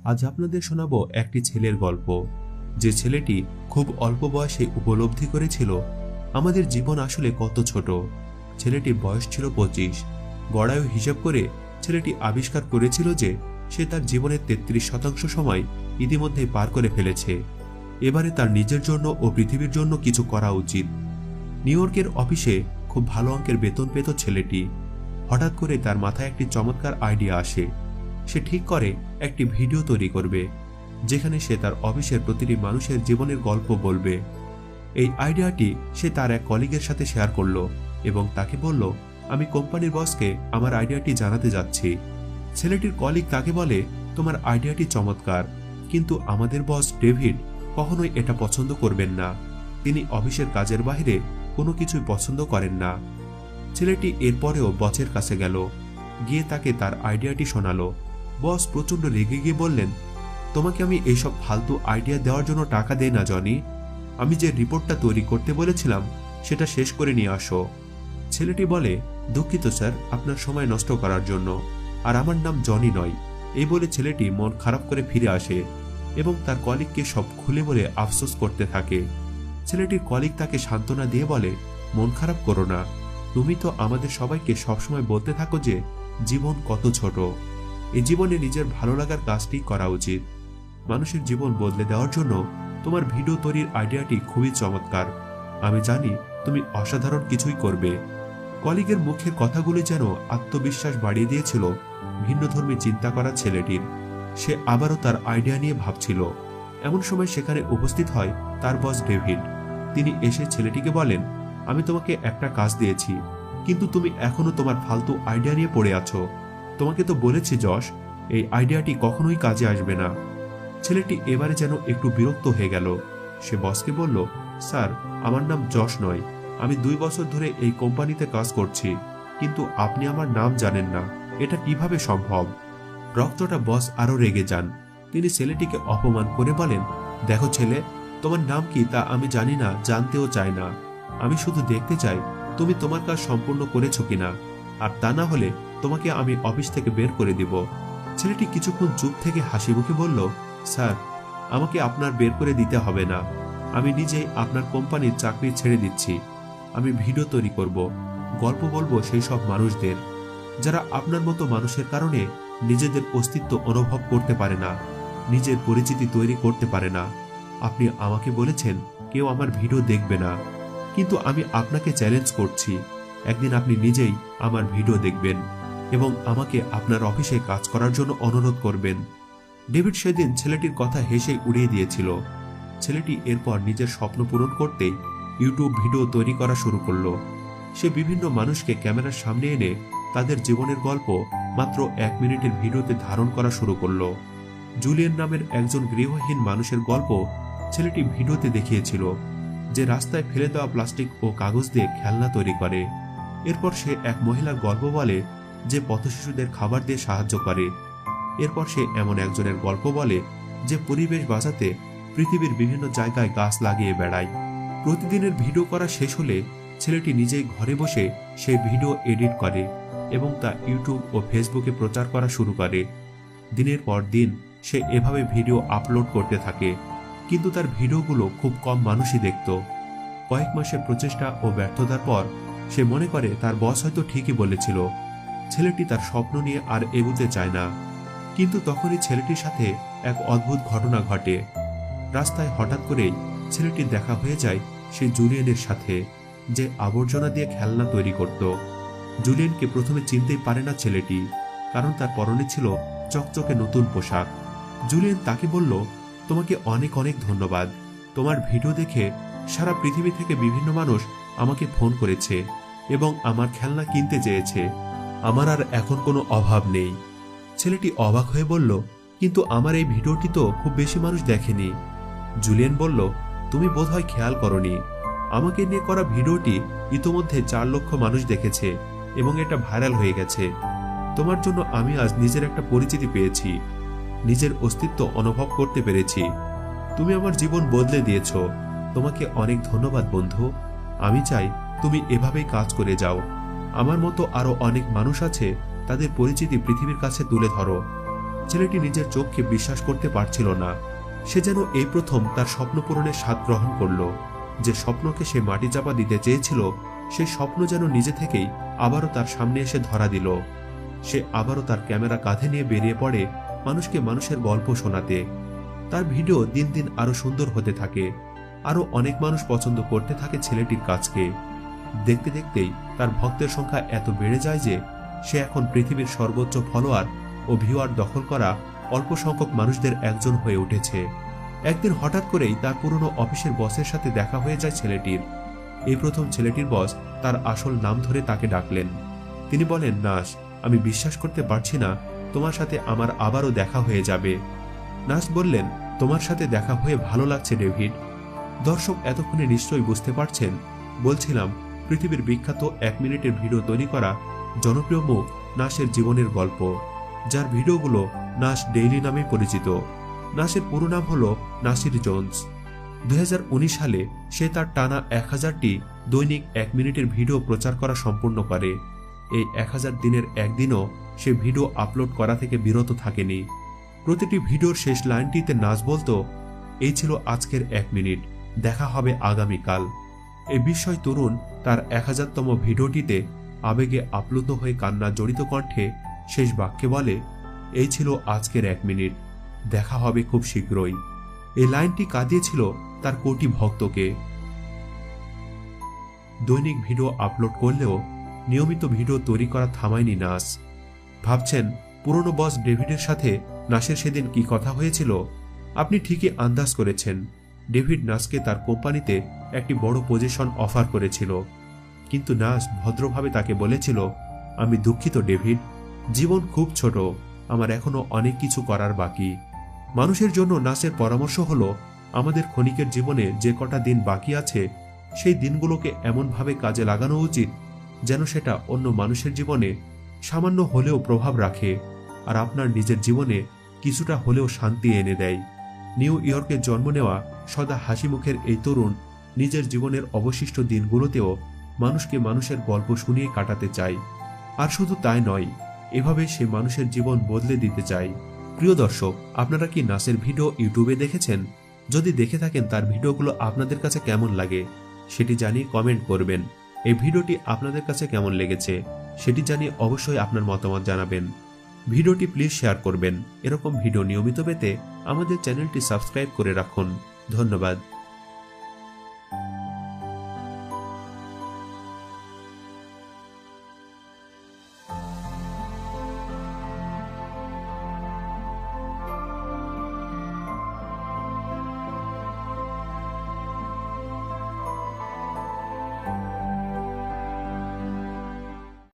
আজ আপনাদের শোনাবো একটি ছেলের গল্প, যে ছেলেটি খুব অল্প বয়সে উপলব্ধি করেছিল আমাদের জীবন আসলে কত ছোট। ছেলেটির বয়স ছিল 25। গড়ায়ু হিসাব করে ছেলেটি আবিষ্কার করেছিল যে সে তার জীবনের 33% সময় ইতিমধ্যেই পার করে ফেলেছে। এবারে তার নিজের জন্য ও পৃথিবীর জন্য কিছু করা উচিত। নিউ ইয়র্কের অফিসে খুব ভালো অঙ্কের বেতন পেত ছেলেটি। হঠাৎ করে তার মাথায় একটি চমৎকার আইডিয়া আসে। সে ঠিক করে একটি ভিডিও তৈরি করবে, যেখানে সে তার অফিসের প্রতিটি মানুষের জীবনের গল্প বলবে। এই আইডিয়াটি সে তার এক কলিগের সাথে শেয়ার করল এবং তাকে বলল, আমি কোম্পানির বসকে আমার আইডিয়াটি জানাতে যাচ্ছি। ছেলেটির কলিগ তাকে বলে, তোমার আইডিয়াটি চমৎকার, কিন্তু আমাদের বস ডেভিড কখনোই এটা পছন্দ করবেন না। তিনি অফিসের কাজের বাইরে কোনো কিছুই পছন্দ করেন না। ছেলেটি এরপরেও বসের কাছে গেল, গিয়ে তাকে তার আইডিয়াটি শোনালো। বস প্রচন্ড রেগে গিয়ে বললেন, তোমাকে আমি এইসব ফালতু আইডিয়া দেওয়ার জন্য টাকা দেই না জনি। আমি যে রিপোর্টটা তৈরি করতে বলেছিলাম সেটা শেষ করে নিয়ে আসো। ছেলেটি বলে, দুঃখিত স্যার আপনার সময় নষ্ট করার জন্য, আর আমার নাম জনি নয়। এই বলে ছেলেটি মন খারাপ করে ফিরে আসে এবং তার কলিগকে সব খুলে বলে আফসোস করতে থাকে। ছেলেটির কলিগ তাকে সান্ত্বনা দিয়ে বলে, মন খারাপ করো না, তুমি তো আমাদের সবাইকে সবসময় বলতে থাকো যে জীবন কত ছোট। এই জীবনে নিজের ভালো লাগার কাজটি করা উচিত। মানুষের জীবন বদলে দেওয়ার জন্য তোমার ভিডিও তৈরির আইডিয়াটি খুবই চমৎকার। আমি জানি তুমি অসাধারণ কিছুই করবে। কলিগের মুখের কথাগুলি যেন আত্মবিশ্বাস বাড়িয়ে দিয়েছিল ভিন্নধর্মী চিন্তা করা ছেলেটির। সে আবারও তার আইডিয়া নিয়ে ভাবছিল। এমন সময় সেখানে উপস্থিত হয় তার বস ডেভিড। তিনি এসে ছেলেটিকে বলেন, আমি তোমাকে একটা কাজ দিয়েছি, কিন্তু তুমি এখনো তোমার ফালতু আইডিয়া নিয়ে পড়ে আছো। তোমাকে তো বলেছি যশ, এই আইডিয়াটি কখনোই কাজে আসবে না। ছেলেটি এবারে যেন একটু বিরক্ত হয়ে গেল। সে বসকে বলল, স্যার আমার নাম যশ নয়, আমি 2 বছর ধরে এই কোম্পানিতে কাজ করছি, কিন্তু আপনি আমার নাম জানেন না, এটা কিভাবে সম্ভব? রক্তটা বস আরো রেগে যান। তিনি ছেলেটিকে অপমান করে বলেন, দেখো ছেলে, তোমার নাম কি তা আমি জানি না, জানতেও চাই না। আমি শুধু দেখতে চাই তুমি তোমার কাজ সম্পূর্ণ করেছো কিনা, আর তা না হলে তোমাকে আমি অফিস থেকে বের করে দিব। ছেলেটি কিছুক্ষণ চুপ থেকে হাসি মুখে বলল, স্যার আমাকে আপনার বের করে দিতে হবে না, আমি নিজেই আপনার কোম্পানির চাকরি ছেড়ে দিচ্ছি। আমি ভিডিও তৈরি করব, গল্প বলবো সেই সব মানুষদের যারা আপনার মতো মানুষের কারণে নিজেদের অস্তিত্ব অনুভব করতে পারে না, নিজের পরিচিতি তৈরি করতে পারে না। আপনি আমাকে বলেছেন কেউ আমার ভিডিও দেখবে না, কিন্তু আমি আপনাকে চ্যালেঞ্জ করছি, একদিন আপনি নিজেই আমার ভিডিও দেখবেন এবং আমাকে আপনার অফিসে কাজ করার জন্য অনুরোধ করবেন। ডেভিড সেদিন ছেলেটির কথা হেসে উড়িয়ে দিয়েছিল। ছেলেটি এরপর নিজের স্বপ্ন পূরণ করতে ইউটিউব ভিডিও তৈরি করা শুরু করলো। সে বিভিন্ন মানুষকে ক্যামেরার সামনে এনে তাদের জীবনের গল্প মাত্র 1 মিনিটের ভিডিওতে ধারণ করা শুরু করলো। জুলিয়ান নামের একজন গৃহহীন মানুষের গল্প ছেলেটি ভিডিওতে দেখিয়েছিল, যে রাস্তায় ফেলে দেওয়া প্লাস্টিক ও কাগজ দিয়ে খেলনা তৈরি করে। এরপর সে এক মহিলার গল্প বলে যে পথশিশুদের খাবার দিয়ে সাহায্য করে। এরপর সে এমন একজনের গল্প বলে যে পরিবেশ বাঁচাতে পৃথিবীর বিভিন্ন জায়গায় গাছ লাগিয়ে বেড়ায়। প্রতিদিনের ভিডিও করা শেষ হলে ছেলেটি নিজেই ঘরে বসে সেই ভিডিও এডিট করে এবং তা ইউটিউব ও ফেসবুকে প্রচার করা শুরু করে। দিনের পর দিন সে এভাবে ভিডিও আপলোড করতে থাকে, কিন্তু তার ভিডিওগুলো খুব কম মানুষই দেখত। কয়েক মাসের প্রচেষ্টা ও ব্যর্থতার পর সে মনে করে তার বস হয়তো ঠিকই বলেছিল, ছেলেটি তার স্বপ্ন নিয়ে আর এগুতে চায় না। কিন্তু তখনই ছেলেটির সাথে এক অদ্ভুত ঘটনা ঘটে। রাস্তায় হঠাৎ করেই ছেলেটির দেখা হয়ে যায় সেই জুলিয়ানের সাথে, যে আবর্জনা দিয়ে খেলনা তৈরি করত। জুলিয়ানকে প্রথমে চিনতেই পারে না ছেলেটি, কারণ তার পরনে ছিল চকচকে নতুন পোশাক। জুলিয়ান তাকে বলল, তোমাকে অনেক অনেক ধন্যবাদ। তোমার ভিডিও দেখে সারা পৃথিবী থেকে বিভিন্ন মানুষ আমাকে ফোন করেছে এবং আমার খেলনা কিনতে চেয়েছে। আমার আর এখন কোনো অভাব নেই। ছেলেটি অবাক হয়ে বলল, কিন্তু আমার এই ভিডিওটি তো খুব বেশি মানুষ দেখেনি। জুলিয়ান বলল, তুমি বোধহয় খেয়াল করনি, আমাকে নিয়ে করা ভিডিওটি ইতোমধ্যে 4 লক্ষ মানুষ দেখেছে এবং এটা ভাইরাল হয়ে গেছে। তোমার জন্য আমি আজ নিজের একটা পরিচিতি পেয়েছি, নিজের অস্তিত্ব অনুভব করতে পেরেছি। তুমি আমার জীবন বদলে দিয়েছ। তোমাকে অনেক ধন্যবাদ বন্ধু। আমি চাই তুমি এভাবেই কাজ করে যাও। আমার মতো আরো অনেক মানুষ আছে, তাদের পরিচিতি পৃথিবীর কাছে তুলে ধরো। ছেলেটি নিজের চোখকে বিশ্বাস করতে পারছিল না। সে যেন এই প্রথম তার স্বপ্ন পূরণের স্বাদ গ্রহণ করল। যে স্বপ্নকে সে মাটি চাপা দিতে চেয়েছিল, সেই স্বপ্ন যেন নিজে থেকেই আবারও তার সামনে এসে ধরা দিল। সে আবারও তার ক্যামেরা কাঁধে নিয়ে বেরিয়ে পড়ে মানুষকে মানুষের গল্প শোনাতে। তার ভিডিও দিন দিন আরো সুন্দর হতে থাকে। আরো অনেক মানুষ পছন্দ করতে থাকে ছেলেটির কাজকে। দেখতে দেখতেই তার ভক্তের সংখ্যা এত বেড়ে যায় যে সে এখন পৃথিবীর সর্বোচ্চ ফলোয়ার ও ভিউয়ার দখল করা অল্প সংখ্যক মানুষদের একজন হয়ে উঠেছে। একদিন হঠাৎ করেই তার পুরনো অফিসের বসের সাথে দেখা হয়ে যায় ছেলেটির। এই প্রথম ছেলেটির বস তার আসল নাম ধরে তাকে ডাকলেন। তিনি বলেন, নাস, আমি বিশ্বাস করতে পারছি না তোমার সাথে আমার আবারও দেখা হয়ে যাবে। নাস বললেন, তোমার সাথে দেখা হয়ে ভালো লাগছে ডেভিড। দর্শক এতক্ষণে নিশ্চয়ই বুঝতে পারছেন, বলছিলাম পৃথিবীর বিখ্যাত 1 মিনিটের ভিডিও তৈরি করা জনপ্রিয় মুখ নাসের জীবনের গল্প, যার ভিডিওগুলো নাস ডেইলি নামে পরিচিত। নাসের পুরো নাম হল নাসির জোন্স। 2019 সালে সে তার টানা 1000টি দৈনিক 1 মিনিটের ভিডিও প্রচার করা সম্পূর্ণ করে। এই 1000 দিনের একদিনও সে ভিডিও আপলোড করা থেকে বিরত থাকেনি। প্রতিটি ভিডিওর শেষ লাইনটিতে নাস বলতো, এই ছিল আজকের 1 মিনিট, দেখা হবে আগামীকাল। এই বিস্ময় তরুণ তার 1000তম ভিডিওটিতে আবেগে আপ্লুত হয়ে কান্না জড়িত কণ্ঠে শেষ বাক্যে বলে, এই ছিল আজকের 1 মিনিট, দেখা হবে খুব শীঘ্রই। এই লাইনটি কাঁদিয়েছিল তার কোটি ভক্তকে। দৈনিক ভিডিও আপলোড করলেও নিয়মিত ভিডিও তৈরি করা থামায়নি নাস। ভাবছেন পুরনো বস ডেভিডের সাথে নাসের সেদিন কি কথা হয়েছিল? আপনি ঠিকই আন্দাজ করেছেন। ডেভিড নাসকে তার কোম্পানিতে একটি বড় পজিশন অফার করেছিল, কিন্তু নাস ভদ্রভাবে তাকে বলেছিল, আমি দুঃখিত ডেভিড, জীবন খুব ছোট, আমার এখনো অনেক কিছু করার বাকি। মানুষের জন্য নাসের পরামর্শ হলো, আমাদের ক্ষণিকের জীবনে যে কটা দিন বাকি আছে সেই দিনগুলোকে এমনভাবে কাজে লাগানো উচিত যেন সেটা অন্য মানুষের জীবনে সামান্য হলেও প্রভাব রাখে আর আপনার নিজের জীবনে কিছুটা হলেও শান্তি এনে দেয়। নিউ ইয়র্কে জন্ম নেওয়া সদা হাসি মুখের এই তরুণ নিজের জীবনের অবশিষ্ট দিনগুলোতেও মানুষকে মানুষের গল্প শুনিয়ে কাটাতে চায়। আর শুধু তাই নয়, এভাবে সে মানুষের জীবন বদলে দিতে চায়। প্রিয় দর্শক, আপনারা কি নাসের ভিডিও ইউটিউবে দেখেছেন? যদি দেখে থাকেন তার ভিডিওগুলো আপনাদের কাছে কেমন লাগে সেটি জানিয়ে কমেন্ট করবেন। এই ভিডিওটি আপনাদের কাছে কেমন লেগেছে সেটি জানিয়ে অবশ্যই আপনার মতামত জানাবেন। ভিডিওটি প্লিজ শেয়ার করবেন। এরকম ভিডিও নিয়মিত পেতে আমাদের চ্যানেলটি সাবস্ক্রাইব করে রাখুন। ধন্যবাদ।